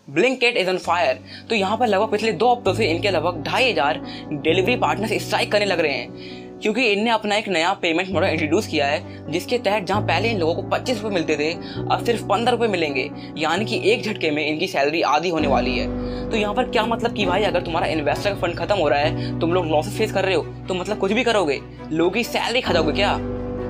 Blinkit is on fire. तो यहाँ पर लगभग पिछले 2 हफ्तों से इनके लगभग 2500 डिलीवरी पार्टनर्स स्ट्राइक करने लग रहे हैं, क्योंकि इनने अपना एक नया पेमेंट मॉडल इंट्रोड्यूस किया है, जिसके तहत जहां पहले इन लोगों को 25 रुपये मिलते थे, अब सिर्फ 15 रुपये मिलेंगे, यानी कि एक झटके में इनकी सैलरी आधी होने वाली है। तो यहाँ पर क्या मतलब कि भाई अगर तुम्हारा इन्वेस्टर का फंड खत्म हो रहा है, तुम लोग लॉसेस फेस कर रहे हो, तो मतलब कुछ भी करोगे, लोगों की सैलरी खा जाओगे क्या?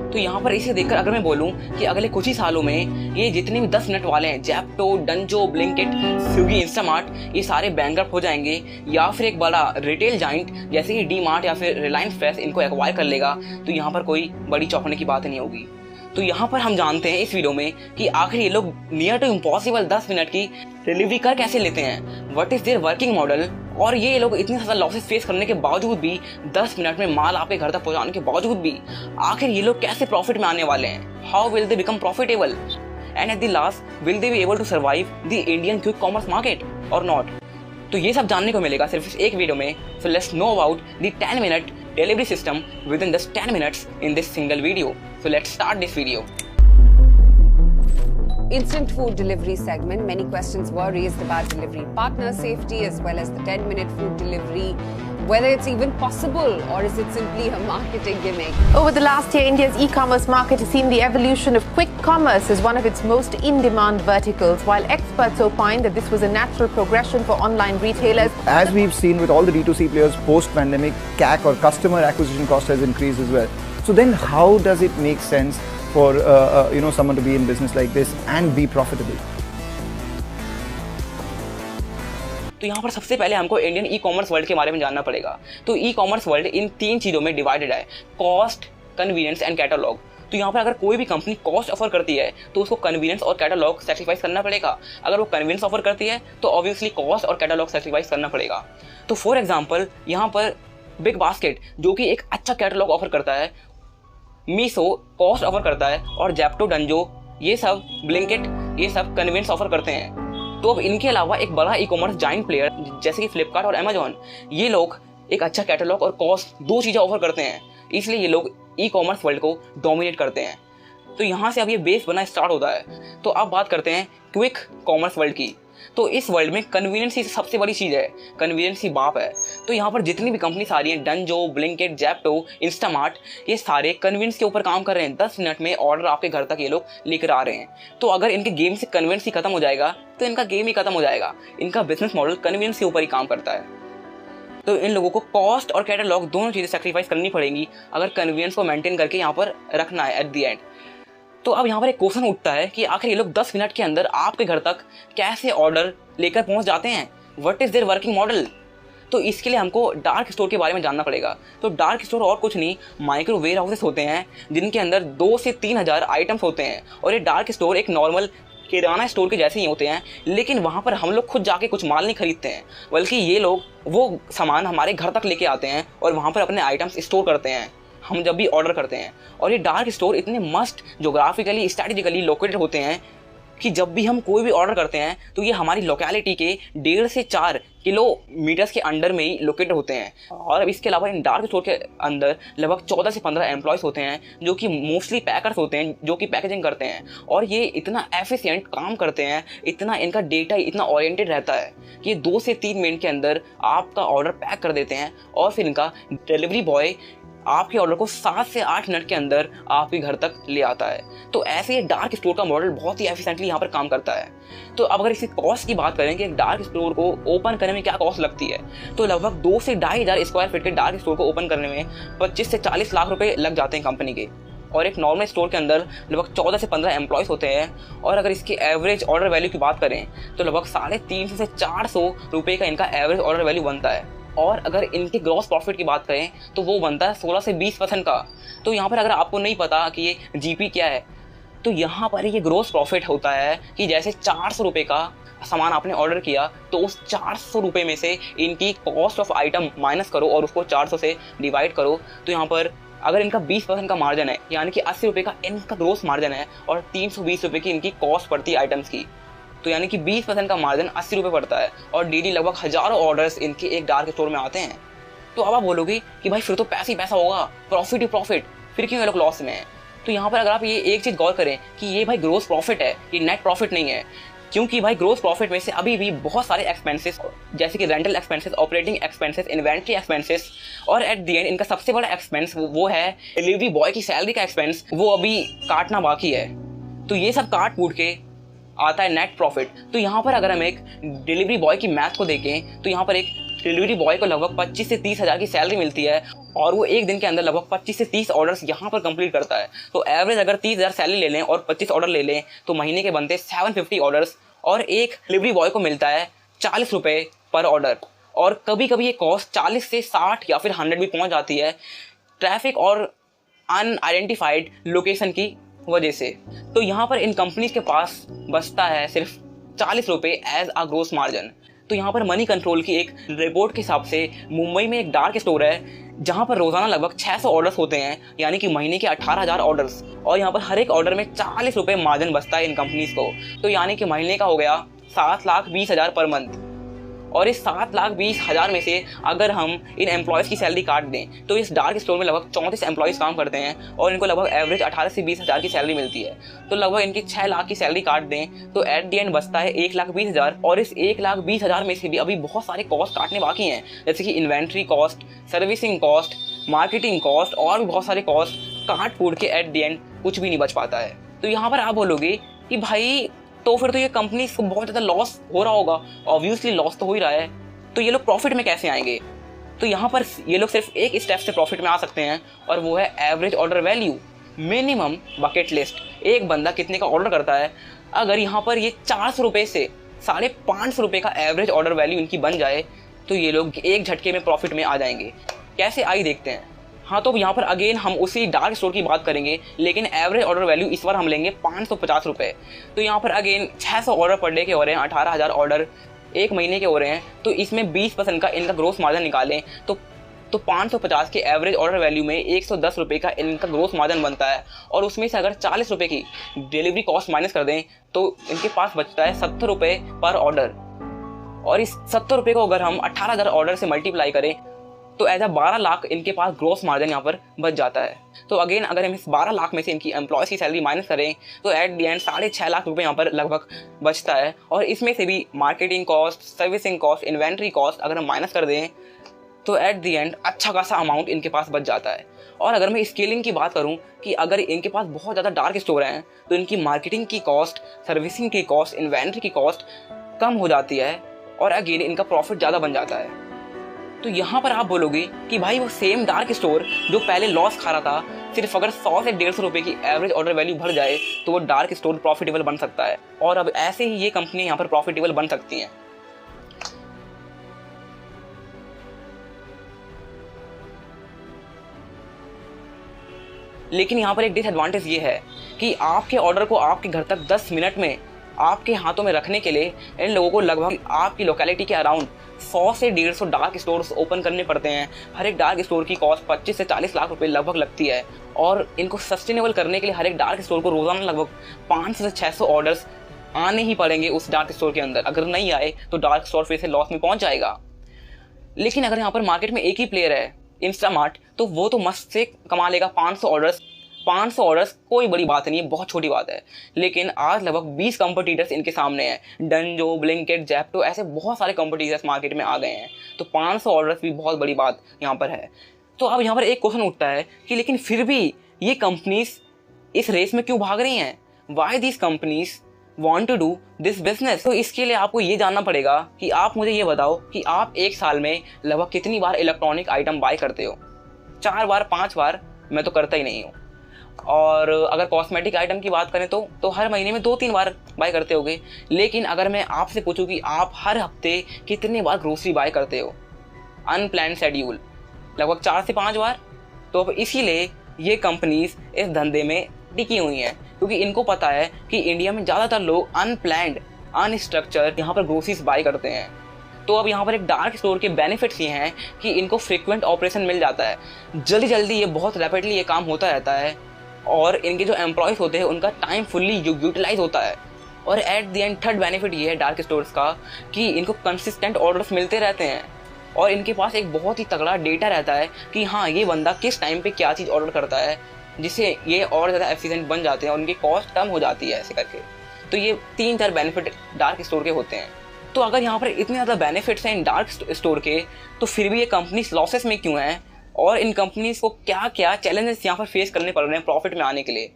तो यहाँ पर इसे देखकर अगर मैं बोलूँ कि अगले कुछ ही सालों में ये जितने भी 10 मिनट वाले हैं, Zepto, Dunzo, Blinkit, Swiggy, Instamart, ये सारे बैंकरप्ट हो जाएंगे, या फिर एक बड़ा रिटेल जाइंट जैसे कि डी मार्ट या फिर रिलायंस फ्रेश इनको एक्वायर कर लेगा, तो यहाँ पर कोई बड़ी चौंकने की बात नहीं होगी। तो यहाँ पर हम जानते हैं इस वीडियो में कि आखिर ये लोग नियर टू इम्पॉसिबल 10 मिनट की डिलीवरी कर कैसे लेते हैं, what is their working model, और ये लोग इतने ज़्यादा लॉसेस फेस करने के बावजूद भी 10 मिनट में माल आपके घर तक पहुंचाने के बावजूद भी आखिर ये लोग कैसे प्रॉफिट में आने वाले हैं, how will they become profitable, and at the last will they be able to survive the Indian quick commerce market और नॉट। तो ये सब जानने को मिलेगा सिर्फ इस एक वीडियो में। So let's know about the 10 minute delivery system with in just 10 minutes in this single video. So let's start this video. Instant food delivery segment. Many questions were raised about delivery partner safety as well as the 10-minute food delivery. Whether it's even possible or is it simply a marketing gimmick? Over the last year, India's e-commerce market has seen the evolution of quick commerce as one of its most in-demand verticals, while experts opine that this was a natural progression for online retailers. As we've seen with all the D2C players post-pandemic, CAC or customer acquisition cost has increased as well. So then how does it make sense for someone to be in business like this and be profitable? तो यहाँ पर सबसे पहले हमको Indian e commerce world के बारे में जानना पड़ेगा। तो ई कॉमर्स वर्ल्ड इन 3 चीज़ों में डिवाइडेड है, कॉस्ट, कन्वीनियंस एंड कैटलॉग। तो यहाँ पर अगर कोई भी कंपनी कॉस्ट ऑफर करती है तो उसको कन्वीनियंस और कैटलॉग सेक्रीफाइस करना पड़ेगा। अगर वो कन्वीनियंस ऑफर करती है तो ऑब्वियसली कॉस्ट और कैटलॉग सेक्रीफाइस करना पड़ेगा। तो फॉर एग्जाम्पल यहाँ पर बिग बास्केट जो कि एक अच्छा कैटलॉग ऑफर करता है, मीशो कॉस्ट ऑफर करता है, और जेप्टो, डंजो, ये सब, ब्लिंकिट, ये सब कन्वीनियंस ऑफर करते हैं। तो अब इनके अलावा एक बड़ा ई कॉमर्स जाइंट प्लेयर जैसे कि फ्लिपकार्ट और अमेजॉन, ये लोग एक अच्छा कैटलॉग और कॉस्ट 2 चीज़ें ऑफर करते हैं, इसलिए ये लोग ई कॉमर्स वर्ल्ड को डोमिनेट करते हैं। तो यहाँ से अब ये बेस बना स्टार्ट होता है। तो अब बात करते हैं क्विक कॉमर्स वर्ल्ड की। तो इस वर्ल्ड में कन्वीनियंस ही सबसे बड़ी चीज़ है, कन्वीनियंस ही बाप है। तो यहाँ पर जितनी भी कंपनी सारी हैं, डंजो, ब्लिंकिट, जेप्टो, इंस्टामार्ट, ये सारे कन्वीनियंस के ऊपर काम कर रहे हैं। 10 मिनट में ऑर्डर आपके घर तक ये लोग लेकर आ रहे हैं। तो अगर इनके गेम से कन्वीनियंस ही खत्म हो जाएगा तो इनका गेम ही खत्म हो जाएगा। इनका बिजनेस मॉडल कन्वीनियंस के ऊपर ही काम करता है। तो इन लोगों को कॉस्ट और कैटलॉग दोनों चीज़ें सेक्रीफाइस करनी पड़ेंगी अगर कन्वीनियंस को मेंटेन करके यहाँ पर रखना है एट द एंड। तो अब यहाँ पर एक क्वेश्चन उठता है कि आखिर ये लोग 10 मिनट के अंदर आपके घर तक कैसे ऑर्डर लेकर पहुँच जाते हैं, what is their working model. तो इसके लिए हमको डार्क स्टोर के बारे में जानना पड़ेगा। तो डार्क स्टोर और कुछ नहीं, माइक्रो वेयर हाउसेस होते हैं जिनके अंदर 2 से 3 हज़ार आइटम्स होते हैं। और ये डार्क स्टोर एक नॉर्मल किराना स्टोर के जैसे ही होते हैं, लेकिन वहाँ पर हम लोग खुद जाके कुछ माल नहीं खरीदते हैं, बल्कि ये लोग वो सामान हमारे घर तक लेके आते हैं और वहाँ पर अपने आइटम्स स्टोर करते हैं हम जब भी ऑर्डर करते हैं। और ये डार्क स्टोर इतने मस्ट जोग्राफिकली स्ट्रैटेजिकली लोकेटेड होते हैं कि जब भी हम कोई भी ऑर्डर करते हैं तो ये हमारी लोकेलिटी के 1.5 से 4 किलोमीटर्स के अंडर में ही लोकेटेड होते हैं। और अब इसके अलावा इन डार्क स्टोर के अंदर लगभग 14 से 15 एम्प्लॉयज़ होते हैं जो कि मोस्टली पैकर्स होते हैं, जो कि पैकेजिंग करते हैं। और ये इतना एफिशिएंट काम करते हैं, इतना इनका डेटा इतना ओरिएंटेड रहता है कि 2 से 3 मिनट के अंदर आपका ऑर्डर पैक कर देते हैं और फिर इनका डिलीवरी बॉय आपके ऑर्डर को 7 से 8 मिनट के अंदर आपके घर तक ले आता है। तो ऐसे ये डार्क स्टोर का मॉडल बहुत ही एफिशिएंटली यहाँ पर काम करता है। तो अब अगर इसी कॉस्ट की बात करें कि एक डार्क स्टोर को ओपन करने में क्या कॉस्ट लगती है, तो लगभग 2 से 2,500 स्क्वायर फीट के डार्क स्टोर को ओपन करने में 25 से 40 लाख रुपए लग जाते हैं कंपनी के। और एक नॉर्मल स्टोर के अंदर लगभग 14 से 15 एम्प्लॉयज़ होते हैं। और अगर इसकी एवरेज ऑर्डर वैल्यू की बात करें तो लगभग 350 से 400 रुपये का इनका एवरेज ऑर्डर वैल्यू बनता है। और अगर इनके ग्रॉस प्रॉफिट की बात करें तो वो बनता है 16 से 20% का। तो यहाँ पर अगर आपको नहीं पता कि ये जीपी क्या है, तो यहाँ पर ये ग्रॉस प्रॉफिट होता है कि जैसे 400 रुपये का सामान आपने ऑर्डर किया तो उस 400 रुपये में से इनकी कॉस्ट ऑफ आइटम माइनस करो और उसको 400 से डिवाइड करो। तो यहाँ पर अगर इनका 20% का मार्जिन है, यानी कि 80 रुपये का इनका ग्रोस मार्जिन है और 320 रुपये की इनकी कॉस्ट पड़ती है आइटम्स की, तो यानी कि 20% का मार्जिन 80 रुपये पड़ता है। और डेली लगभग हजारों ऑर्डर्स इनके एक डार्क स्टोर में आते हैं। तो अब आप बोलोगे कि भाई फिर तो पैसा ही पैसा होगा, प्रॉफिट ही प्रॉफिट, फिर क्यों ये लोग लॉस में है। तो यहाँ पर अगर आप ये एक चीज़ गौर करें कि ये भाई ग्रोस प्रॉफिट है, ये नेट प्रॉफिट नहीं है। क्योंकि भाई ग्रोस प्रॉफिट में से अभी भी बहुत सारे एक्सपेंसेस जैसे कि rental expenses, operating expenses, inventory expenses और एट द एंड इनका सबसे बड़ा एक्सपेंस वो है डिलीवरी बॉय की सैलरी का एक्सपेंस, वो अभी काटना बाकी है। तो ये सब काट कूट के आता है नेट प्रॉफिट। तो यहाँ पर अगर हम एक डिलीवरी बॉय की मैथ को देखें तो यहाँ पर एक डिलीवरी बॉय को लगभग 25 से 30 हज़ार की सैलरी मिलती है और वो एक दिन के अंदर लगभग 25 से 30 ऑर्डर्स यहाँ पर कंप्लीट करता है। तो एवरेज अगर 30,000 सैलरी ले लें और 25 ऑर्डर ले लें तो महीने के बनते 750 ऑर्डर्स और एक डिलीवरी बॉय को मिलता है 40 रुपये पर ऑर्डर। और कभी कभी ये कॉस्ट 40 से 60 या फिर 100 भी पहुँच जाती है ट्रैफिक और अनआइडेंटिफाइड लोकेशन की वजह से। तो यहाँ पर इन कंपनीज के पास बचता है सिर्फ 40 रुपये एज अ ग्रोस मार्जिन। तो यहाँ पर मनी कंट्रोल की एक रिपोर्ट के हिसाब से मुंबई में एक डार्क स्टोर है जहाँ पर रोजाना लगभग 600 ऑर्डर्स होते हैं, यानी कि महीने के 18,000 ऑर्डर्स, और यहाँ पर हर एक ऑर्डर में 40 रुपये मार्जिन बचता है इन कंपनीज को। तो यानी कि महीने का हो गया 7,20,000 पर मंथ। और इस 7,20,000 में से अगर हम इन एम्प्लॉयज़ की सैलरी काट दें तो इस डार्क स्टोर में लगभग 34 एम्प्लॉयज़ काम करते हैं और इनको लगभग एवरेज 18 से 20 हज़ार की सैलरी मिलती है। तो लगभग इनकी 6 लाख की सैलरी काट दें तो एट द एंड बचता है 1,20,000। और इस 1,20,000 में से भी अभी बहुत सारे कॉस्ट काटने बाकी हैं, जैसे कि inventory cost, servicing cost, marketing cost और भी बहुत सारे कॉस्ट काट कूट के एट द एंड कुछ भी नहीं बच पाता है। तो यहाँ पर आप बोलोगे कि भाई तो फिर तो ये कंपनी को बहुत ज़्यादा लॉस हो रहा होगा। ऑब्वियसली लॉस तो हो ही रहा है, तो ये लोग प्रॉफिट में कैसे आएंगे? तो यहाँ पर ये लोग सिर्फ एक स्टेप से प्रॉफिट में आ सकते हैं और वो है average order value, minimum bucket list. एक बंदा कितने का ऑर्डर करता है, अगर यहाँ पर ये 400 रुपये से 550 रुपये का एवरेज ऑर्डर वैल्यू इनकी बन जाए तो ये लोग एक झटके में प्रॉफिट में आ जाएंगे। कैसे आई देखते हैं। हाँ, तो यहाँ पर अगेन हम उसी डार्क स्टोर की बात करेंगे, लेकिन एवरेज ऑर्डर वैल्यू इस बार हम लेंगे 550 रुपये। तो यहाँ पर अगेन 600 ऑर्डर पर डे के हो रहे हैं, 18,000 ऑर्डर एक महीने के हो रहे हैं। तो इसमें 20% का इनका ग्रोस मार्जिन निकालें तो 550 के एवरेज ऑर्डर वैल्यू में 110 रुपये का इनका ग्रोस मार्जिन बनता है। और उसमें से अगर 40 रुपये की डिलीवरी कॉस्ट माइनस कर दें तो इनके पास बचता है 70 रुपये पर ऑर्डर। और इस 70 रुपये को अगर हम 18,000 ऑर्डर से मल्टीप्लाई करें तो एज 12 लाख इनके पास ग्रोस मार्जिन यहाँ पर बच जाता है। तो अगेन अगर हम इस 12 लाख में से इनकी एम्प्लॉयज़ की सैलरी माइनस करें तो एट द एंड 6.5 लाख रुपए यहाँ पर लगभग बचता है। और इसमें से भी marketing cost, servicing cost, inventory cost अगर हम माइनस कर दें तो एट द एंड अच्छा खासा अमाउंट इनके पास बच जाता है। और अगर मैं स्केलिंग की बात करूँ कि अगर इनके पास बहुत ज़्यादा डार्क स्टोर हैं तो इनकी मार्केटिंग की कॉस्ट, सर्विसिंग की कॉस्ट, इन्वेंट्री की कॉस्ट कम हो जाती है और अगेन इनका प्रॉफिट ज़्यादा बन जाता है। तो यहाँ पर आप बोलोगे कि भाई वो सेम डार्क स्टोर जो पहले लॉस खा रहा था, सिर्फ अगर 100 से 150 रुपये की एवरेज ऑर्डर वैल्यू भर जाए तो वो डार्क स्टोर प्रॉफिटेबल बन सकता है। और अब ऐसे ही ये कंपनी यहाँ पर प्रॉफिटेबल बन सकती हैं। लेकिन यहाँ पर एक डिसएडवांटेज ये है कि आपके ऑर्डर को आपके घर तक 10 मिनट में आपके हाथों में रखने के लिए इन लोगों को लगभग आपकी लोकेलिटी के अराउंड 100 से 150 डार्क स्टोर्स ओपन करने पड़ते हैं। हर एक डार्क स्टोर की कॉस्ट 25 से 40 लाख रुपए लगभग लगती है और इनको सस्टेनेबल करने के लिए हर एक डार्क स्टोर को रोजाना लगभग 500 से 600 ऑर्डर्स आने ही पड़ेंगे उस डार्क स्टोर के अंदर। अगर नहीं आए तो डार्क स्टोर फिर से लॉस में पहुंच जाएगा। लेकिन अगर यहाँ पर मार्केट में एक ही प्लेयर है, इंस्टामार्ट, तो वो तो मस्त से कमा लेगा 500 ऑर्डर्स कोई बड़ी बात नहीं है, बहुत छोटी बात है। लेकिन आज लगभग 20 कंपटीटर्स इनके सामने हैं। डंजो, ब्लिंकिट, जेप्टो, ऐसे बहुत सारे कंपटीटर्स मार्केट में आ गए हैं। तो 500 ऑर्डर्स भी बहुत बड़ी बात यहाँ पर है। तो अब यहाँ पर एक क्वेश्चन उठता है कि लेकिन फिर भी ये कंपनीज इस रेस में क्यों भाग रही हैं? Why this companies want to do this business? तो इसके लिए आपको ये जानना पड़ेगा कि आप मुझे ये बताओ कि आप एक साल में लगभग कितनी बार इलेक्ट्रॉनिक आइटम बाय करते हो? 4 बार, 5 बार? मैं तो करता ही नहीं हूँ। और अगर कॉस्मेटिक आइटम की बात करें तो हर महीने में 2-3 बार बाय करते होगे। लेकिन अगर मैं आपसे पूछूं कि आप हर हफ्ते कितनी बार ग्रोसरी बाय करते हो, अनप्लान शेड्यूल, लगभग 4 से 5 बार। तो अब इसीलिए ये कंपनीज इस धंधे में टिकी हुई हैं, क्योंकि इनको पता है कि इंडिया में ज़्यादातर लोग अनप्लान्ड, अनस्ट्रक्चर यहाँ पर ग्रोसरीज बाय करते हैं। तो अब यहाँ पर एक डार्क स्टोर के बेनिफिट्स ये हैं कि इनको फ्रीक्वेंट ऑपरेशन मिल जाता है, जल्दी ये बहुत रैपिडली ये काम होता रहता है और इनके जो एम्प्लॉयज़ होते हैं उनका टाइम फुल्ली यूटिलाइज होता है। और at the end third benefit ये है डार्क स्टोर्स का कि इनको कंसिस्टेंट ऑर्डर्स मिलते रहते हैं और इनके पास एक बहुत ही तगड़ा डेटा रहता है कि हाँ, ये बंदा किस टाइम पे क्या चीज़ ऑर्डर करता है, जिससे ये और ज़्यादा एफिशिएंट बन जाते हैं और उनकी कॉस्ट कम हो जाती है ऐसे करके। तो ये 3-4 बेनिफिट डार्क स्टोर के होते हैं। तो अगर यहाँ पर इतने ज़्यादा बेनिफिट्स हैं इन डार्क स्टोर के, तो फिर भी ये कंपनीज लॉसेस में क्यों हैं और इन कंपनीज को क्या क्या चैलेंजेस यहाँ पर फेस करने पड़ रहे हैं प्रॉफिट में आने के लिए?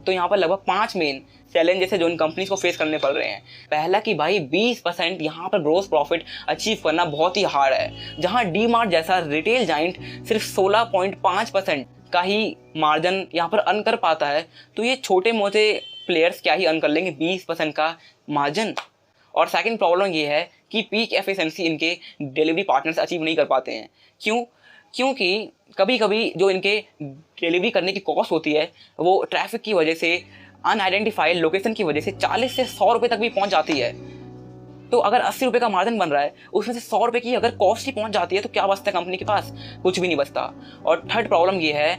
तो यहाँ पर लगभग 5 मेन चैलेंजेस है जो इन कंपनीज को फेस करने पड़ रहे हैं। पहला कि भाई 20% यहाँ पर ग्रोस प्रॉफिट अचीव करना बहुत ही हार्ड है, जहाँ डी-मार्ट जैसा रिटेल जाइंट सिर्फ 16.5% का ही मार्जिन यहाँ पर अर्न कर पाता है। तो ये छोटे मोटे प्लेयर्स क्या ही अर्न कर लेंगे 20% का मार्जिन। और सेकंड प्रॉब्लम ये है कि पीक एफिशिएंसी इनके डिलीवरी पार्टनर्स अचीव नहीं कर पाते हैं। क्योंकि कभी कभी जो इनके डिलीवरी करने की कॉस्ट होती है वो ट्रैफिक की वजह से, अनआइडेंटिफाइड लोकेशन की वजह से 40 से 100 रुपये तक भी पहुंच जाती है। तो अगर 80 रुपये का मार्जिन बन रहा है, उसमें से 100 रुपये की अगर कॉस्ट ही पहुंच जाती है तो क्या बचता है कंपनी के पास? कुछ भी नहीं बचता। और थर्ड प्रॉब्लम ये है,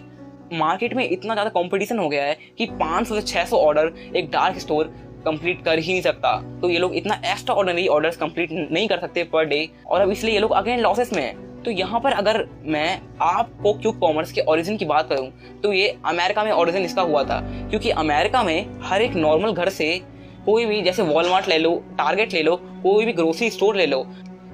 मार्केट में इतना ज़्यादा कॉम्पिटिशन हो गया है कि 500 से 600 ऑर्डर एक डार्क स्टोर कंप्लीट कर ही नहीं सकता। तो ये लोग इतना एक्स्ट्रा ऑर्डिनरी ऑर्डर्स कंप्लीट नहीं कर सकते पर डे, और अब इसलिए ये लोग अगेन लॉसेस में हैं। तो यहाँ पर अगर मैं आपको क्यूब कॉमर्स के ओरिजिन की बात करूँ तो ये अमेरिका में ओरिजिन इसका हुआ था, क्योंकि अमेरिका में हर एक नॉर्मल घर से कोई भी, जैसे वॉलमार्ट ले लो, टारगेट ले लो, कोई भी ग्रोसरी स्टोर ले लो,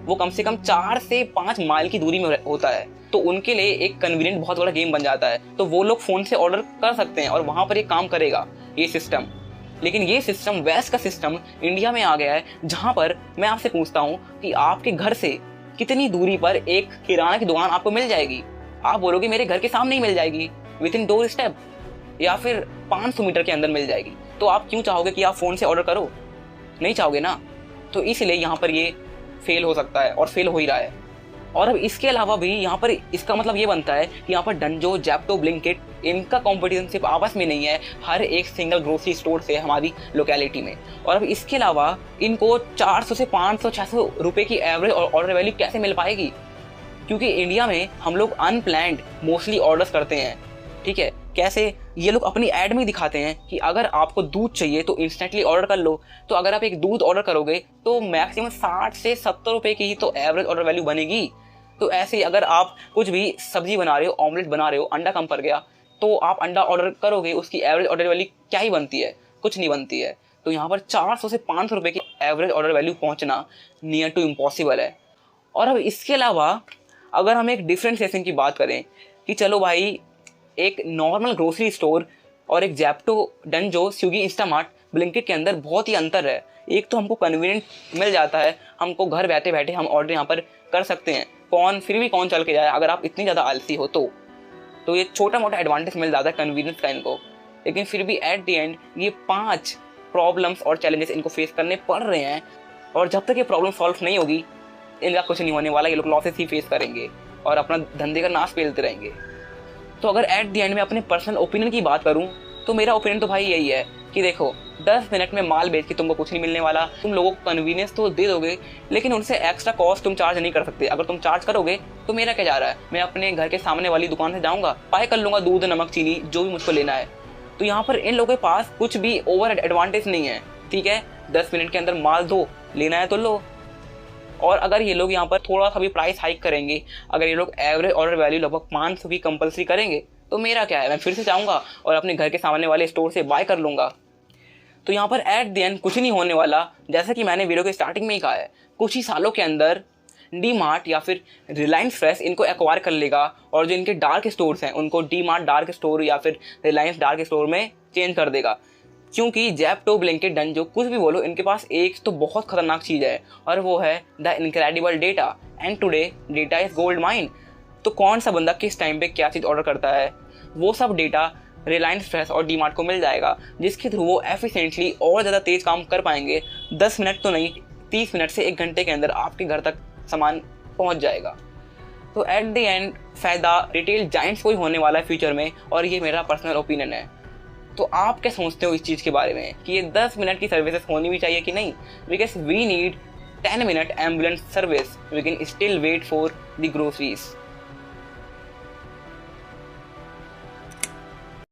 वो कम से कम 4 से 5 माइल की दूरी में होता है। तो उनके लिए एक कन्वीनियंट बहुत बड़ा गेम बन जाता है। तो वो लोग फ़ोन से ऑर्डर कर सकते हैं और वहाँ पर ये काम करेगा ये सिस्टम। लेकिन ये सिस्टम, वेस्ट का सिस्टम इंडिया में आ गया है, जहाँ पर मैं आपसे पूछता हूँ कि आपके घर से कितनी दूरी पर एक किराना की दुकान आपको मिल जाएगी? आप बोलोगे मेरे घर के सामने ही मिल जाएगी, विद इन डोर स्टेप, या फिर 500 मीटर के अंदर मिल जाएगी। तो आप क्यों चाहोगे कि आप फ़ोन से ऑर्डर करो? नहीं चाहोगे ना। तो इसलिए यहाँ पर ये फेल हो सकता है और फेल हो ही रहा है। और अब इसके अलावा भी यहाँ पर इसका मतलब ये बनता है कि यहाँ पर डंजो, जेप्टो, ब्लिंकिट, इनका कंपटीशन सिर्फ आपस में नहीं है, हर एक सिंगल ग्रोसरी स्टोर से हमारी लोकेलिटी में। और अब इसके अलावा इनको 400 से 500, 600 रुपये की एवरेज ऑर्डर वैल्यू कैसे मिल पाएगी? क्योंकि इंडिया में हम लोग अनप्लैंड मोस्टली ऑर्डर्स करते हैं। ठीक है, कैसे? ये लोग अपनी ऐड में दिखाते हैं कि अगर आपको दूध चाहिए तो इंस्टेंटली ऑर्डर कर लो। तो अगर आप एक दूध ऑर्डर करोगे तो मैक्सिमम 60 से 70 रुपये की ही तो एवरेज ऑर्डर वैल्यू बनेगी। तो ऐसे ही अगर आप कुछ भी सब्जी बना रहे हो, ऑमलेट बना रहे हो, अंडा कम पड़ गया तो आप अंडा ऑर्डर करोगे, उसकी एवरेज ऑर्डर वैल्यू क्या ही बनती है? कुछ नहीं बनती है। तो यहाँ पर 400 से 500 रुपये की एवरेज ऑर्डर वैल्यू पहुँचना नियर टू इम्पॉसिबल है। और अब इसके अलावा अगर हम एक डिफ्रेंशिएशन की बात करें कि चलो भाई, एक नॉर्मल ग्रोसरी स्टोर और एक Zepto, Dunzo, Swiggy, Instamart, Blinkit के अंदर बहुत ही अंतर है। एक तो हमको कन्वीनियंट मिल जाता है, हमको घर बैठे बैठे हम ऑर्डर यहाँ पर कर सकते हैं। फिर भी कौन चल के जाए अगर आप इतनी ज़्यादा आलसी हो तो ये छोटा मोटा एडवांटेज मिल जाता है कन्वीनियंस का इनको। लेकिन फिर भी एट द एंड ये 5 प्रॉब्लम्स और चैलेंजेस इनको फेस करने पड़ रहे हैं। और जब तक ये प्रॉब्लम सॉल्व नहीं होगी, इनका कुछ नहीं होने वाला। ये लोग लॉसेस ही फेस करेंगे और अपना धंधे का नाश पेलते रहेंगे। तो अगर एट द एंड में अपने पर्सनल ओपिनियन की बात करूं तो मेरा ओपिनियन तो भाई यही है कि देखो, 10 मिनट में माल बेच के तुमको कुछ नहीं मिलने वाला। तुम लोगों को कन्वीनियंस तो दे दोगे, लेकिन उनसे एक्स्ट्रा कॉस्ट तुम चार्ज नहीं कर सकते। अगर तुम चार्ज करोगे तो मेरा क्या जा रहा है? मैं अपने घर के सामने वाली दुकान से जाऊंगा, बाय कर लूंगा दूध, नमक, चीनी, जो भी मुझको लेना है। तो यहाँ पर इन लोगों के पास कुछ भी ओवर एडवांटेज नहीं है। ठीक है, 10 मिनट के अंदर माल दो, लेना है तो लो। और अगर ये लोग यहाँ पर थोड़ा सा भी प्राइस हाइक करेंगे, अगर ये लोग एवरेज ऑर्डर वैल्यू लगभग 500 की कंपल्सरी करेंगे, तो मेरा क्या है? मैं फिर से जाऊँगा और अपने घर के सामने वाले स्टोर से बाय कर लूँगा। तो यहाँ पर एट द एंड कुछ नहीं होने वाला। जैसा कि मैंने वीडियो के स्टार्टिंग में ही कहा है, कुछ ही सालों के अंदर डी-मार्ट या फिर रिलायंस फ्रेश इनको एक्वायर कर लेगा और जो इनके डार्क स्टोर्स हैं उनको डी-मार्ट डार्क स्टोर या फिर रिलायंस डार्क स्टोर में चेंज कर देगा। क्योंकि जेप्टो, ब्लिंकिट, डंजो, कुछ भी बोलो, इनके पास एक तो बहुत खतरनाक चीज़ है और वो है the incredible data. And today data is gold mine. तो कौन सा बंदा किस टाइम पे क्या चीज़ ऑर्डर करता है, वो सब डेटा रिलायंस फ्रेश और डी-मार्ट को मिल जाएगा, जिसके थ्रू वो एफिशिएंटली और ज़्यादा तेज़ काम कर पाएंगे। 10 मिनट तो नहीं, 30 मिनट से 1 घंटे के अंदर आपके घर तक सामान पहुंच जाएगा। तो एट द एंड फ़ायदा रिटेल जाइंट्स को ही होने वाला है फ्यूचर में, और ये मेरा पर्सनल ओपिनियन है। तो आप क्या सोचते हो इस चीज़ के बारे में कि ये 10 मिनट की सर्विसेज होनी भी चाहिए कि नहीं? Because we need 10 minute ambulance service, we can still wait for the groceries.